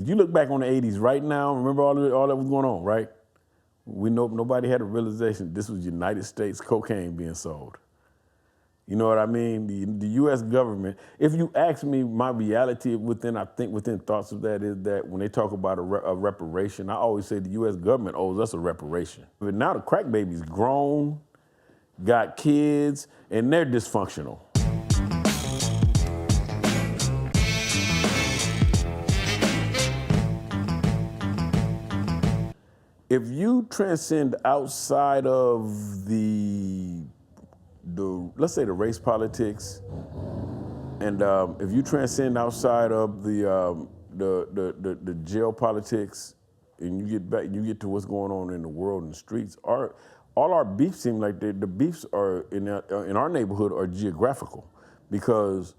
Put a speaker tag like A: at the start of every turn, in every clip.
A: If you look back on the 80s right now, remember all that was going on, right? We know nobody had a realization this was United States cocaine being sold. You know what I mean? The U.S. government, if you ask me, my reality within thoughts of that is that when they talk about a reparation, I always say the U.S. government owes us a reparation. But now the crack baby's grown, got kids, and they're dysfunctional. If you transcend outside of the let's say the race politics, and if you transcend outside of the jail politics, and you get to what's going on in the world and the streets, all our beefs seem like the beefs are in our neighborhood are geographical, because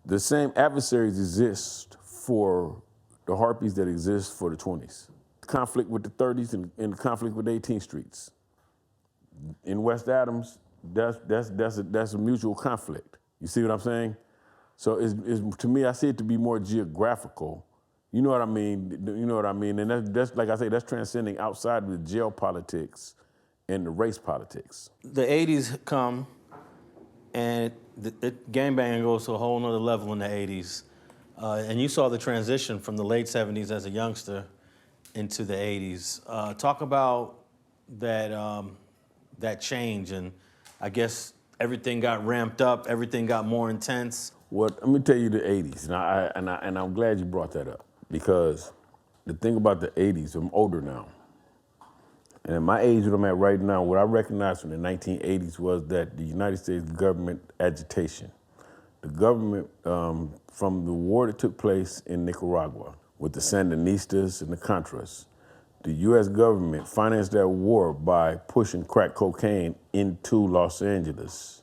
A: the same adversaries exist for the harpies that exist for the 20s. Conflict with the 30s and conflict with 18th Streets. In West Adams, that's a mutual conflict. You see what I'm saying? So to me, I see it to be more geographical. You know what I mean? You know what I mean? And that's like I say, that's transcending outside of the jail politics and the race politics.
B: The 80s come, and the gangbanging goes to a whole nother level in the 80s. And you saw the transition from the late 70s as a youngster into the 80s. Talk about that change, and I guess everything got ramped up, everything got more intense.
A: Well, let me tell you the 80s, and I'm glad you brought that up, because the thing about the 80s, I'm older now, and at my age that I'm at right now, what I recognized from the 1980s was that the United States government agitation, the government from the war that took place in Nicaragua with the Sandinistas and the Contras, the U.S. government financed that war by pushing crack cocaine into Los Angeles.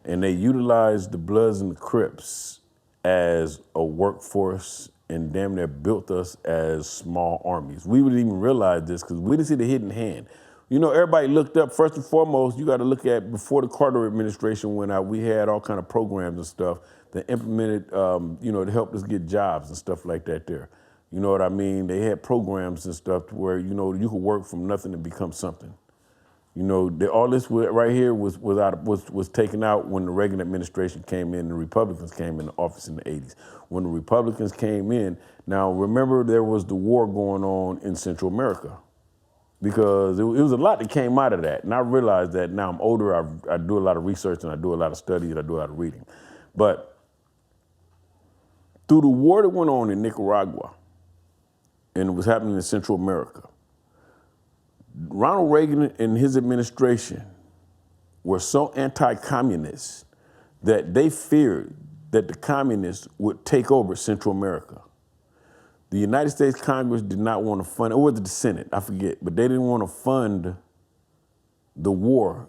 A: And they utilized the Bloods and the Crips as a workforce and damn near built us as small armies. We wouldn't even realize this because we didn't see the hidden hand. You know, everybody looked up, first and foremost, you got to look at before the Carter administration went out, we had all kind of programs and stuff that implemented, to help us get jobs and stuff like that there. You know what I mean? They had programs and stuff where, you could work from nothing to become something. You know, all this right here was taken out when the Reagan administration came in and the Republicans came into office in the 80s. When the Republicans came in, now remember there was the war going on in Central America, because it was a lot that came out of that. And I realized that now I'm older, I do a lot of research and I do a lot of study and I do a lot of reading. But through the war that went on in Nicaragua, and it was happening in Central America, Ronald Reagan and his administration were so anti-communist that they feared that the communists would take over Central America. The United States Congress did not want to fund, or was it the Senate, I forget, but they didn't want to fund the war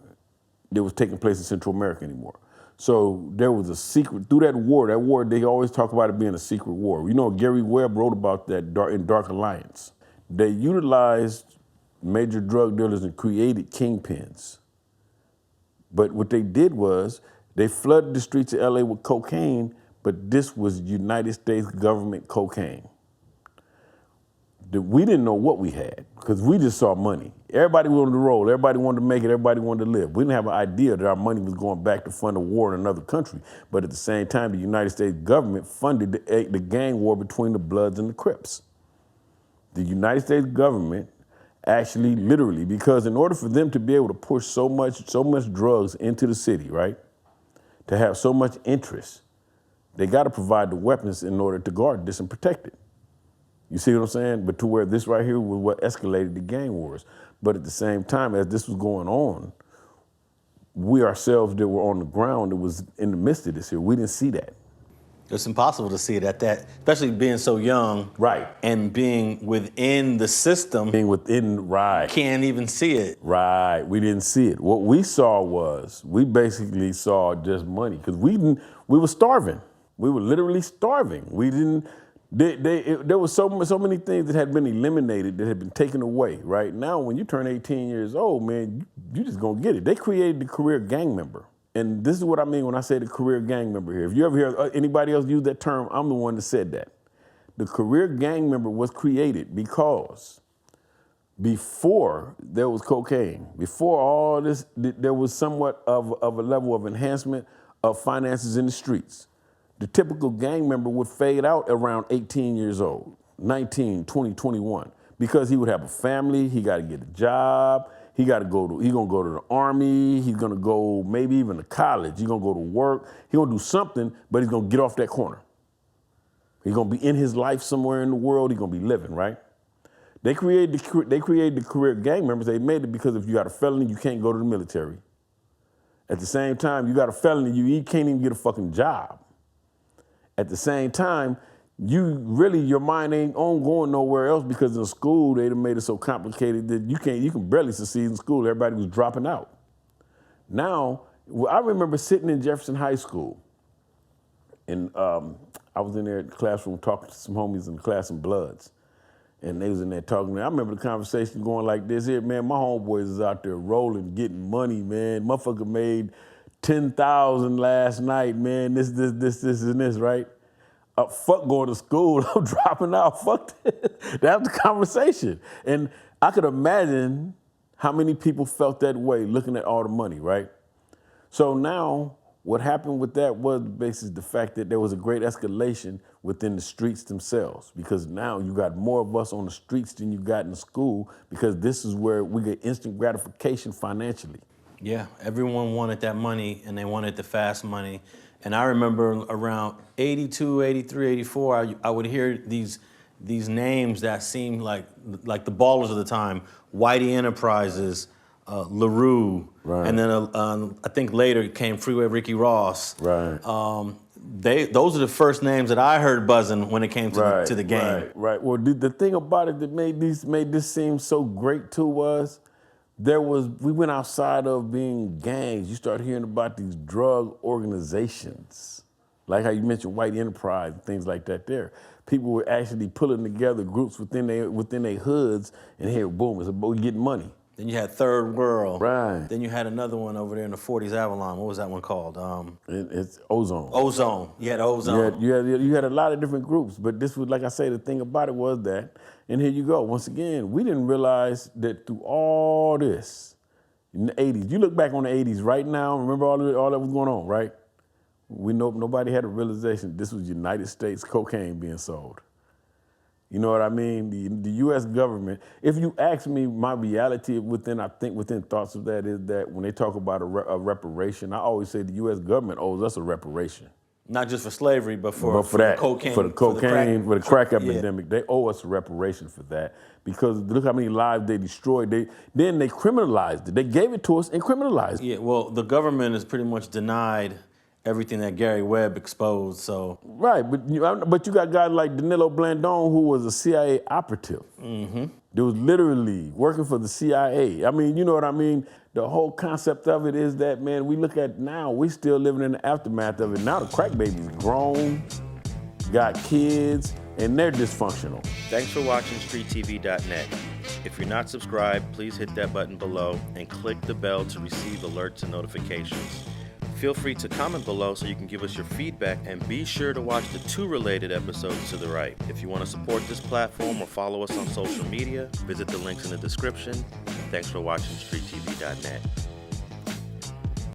A: that was taking place in Central America anymore. So there was a secret, through that war, they always talk about it being a secret war. You know, Gary Webb wrote about that in Dark Alliance. They utilized major drug dealers and created kingpins. But what they did was they flooded the streets of LA with cocaine, but this was United States government cocaine. We didn't know what we had because we just saw money. Everybody wanted to roll, everybody wanted to make it, everybody wanted to live. We didn't have an idea that our money was going back to fund a war in another country. But at the same time, the United States government funded the gang war between the Bloods and the Crips. The United States government actually, literally, because in order for them to be able to push so much drugs into the city, right, to have so much interest, they got to provide the weapons in order to guard this and protect it. You see what I'm saying? But to where this right here was what escalated the gang wars. But at the same time, as this was going on, we ourselves that were on the ground that was in the midst of this here, we didn't see that.
B: It's impossible to see it at that, especially being so young.
A: Right.
B: And being within the system.
A: Being within, right.
B: Can't even see it.
A: Right, we didn't see it. What we saw was, we basically saw just money, because we were starving. We were literally starving. We didn't, there was so many things that had been eliminated, that had been taken away, right? Now, when you turn 18 years old, man, you just gonna get it. They created the career gang member. And this is what I mean when I say the career gang member here. If you ever hear anybody else use that term, I'm the one that said that. The career gang member was created because before there was cocaine, before all this, there was somewhat of a level of enhancement of finances in the streets. The typical gang member would fade out around 18 years old, 19, 20, 21, because he would have a family, he got to get a job, he gonna go to the army, he's gonna go maybe even to college, he's gonna go to work, he's gonna do something, but he's gonna get off that corner. He's gonna be in his life somewhere in the world, he's gonna be living, right? They created the career gang members. They made it because if you got a felony, you can't go to the military. At the same time, you got a felony, you can't even get a fucking job. At the same time, your mind ain't on going nowhere else because in school they made it so complicated that you can barely succeed in school. Everybody was dropping out. Now, I remember sitting in Jefferson High School, and I was in there in the classroom talking to some homies in the class in Bloods. And they was in there talking. I remember the conversation going like this here, man, my homeboys is out there rolling, getting money, man. Motherfucker made $10,000 last night, man. This, and this, right? Fuck going to school. I'm dropping out. Fuck this. That was the conversation. And I could imagine how many people felt that way looking at all the money, right? So now what happened with that was basically the fact that there was a great escalation within the streets themselves, because now you got more of us on the streets than you got in school, because this is where we get instant gratification financially.
B: Yeah, everyone wanted that money, and they wanted the fast money. And I remember around 82, 83, 84, I would hear these names that seemed like the ballers of the time: Whitey Enterprises, LaRue,
A: right.
B: And then I think later came Freeway Ricky Ross.
A: Right.
B: Those are the first names that I heard buzzing when it came to the game.
A: Right. Well, the thing about it that made this seem so great to us, we went outside of being gangs. You start hearing about these drug organizations, like how you mentioned White Enterprise and things like that. There, people were actually pulling together groups within their hoods, and here, boom, it's about getting money.
B: Then you had Third World.
A: Right.
B: Then you had another one over there in the 40s Avalon. What was that one called?
A: It's Ozone.
B: Ozone. You had Ozone.
A: You had a lot of different groups, but this was, like I say, the thing about it was that, and here you go. Once again, we didn't realize that through all this, in the 80s, you look back on the 80s right now, remember all that was going on, right? We know nobody had a realization this was United States cocaine being sold. You know what I mean? The U.S. government, if you ask me, my reality within thoughts of that is that when they talk about a reparation, I always say the U.S. government owes us a reparation.
B: Not just for slavery, but for
A: that,
B: cocaine.
A: For the crack
B: Yeah.
A: epidemic. They owe us a reparation for that, because look how many lives they destroyed. Then they criminalized it. They gave it to us and criminalized it.
B: Yeah, well, the government has pretty much denied everything that Gary Webb exposed, so.
A: Right, but you got guys like Danilo Blandon, who was a CIA operative. Mm-hmm. They was literally working for the CIA. I mean, you know what I mean? The whole concept of it is that, man, we look at now, we still living in the aftermath of it. Now the crack baby's grown, got kids, and they're dysfunctional.
B: Thanks for watching StreetTV.net. If you're not subscribed, please hit that button below and click the bell to receive alerts and notifications. Feel free to comment below so you can give us your feedback, and be sure to watch the 2 related episodes to the right. If you want to support this platform or follow us on social media, visit the links in the description. Thanks for watching StreetTV.net.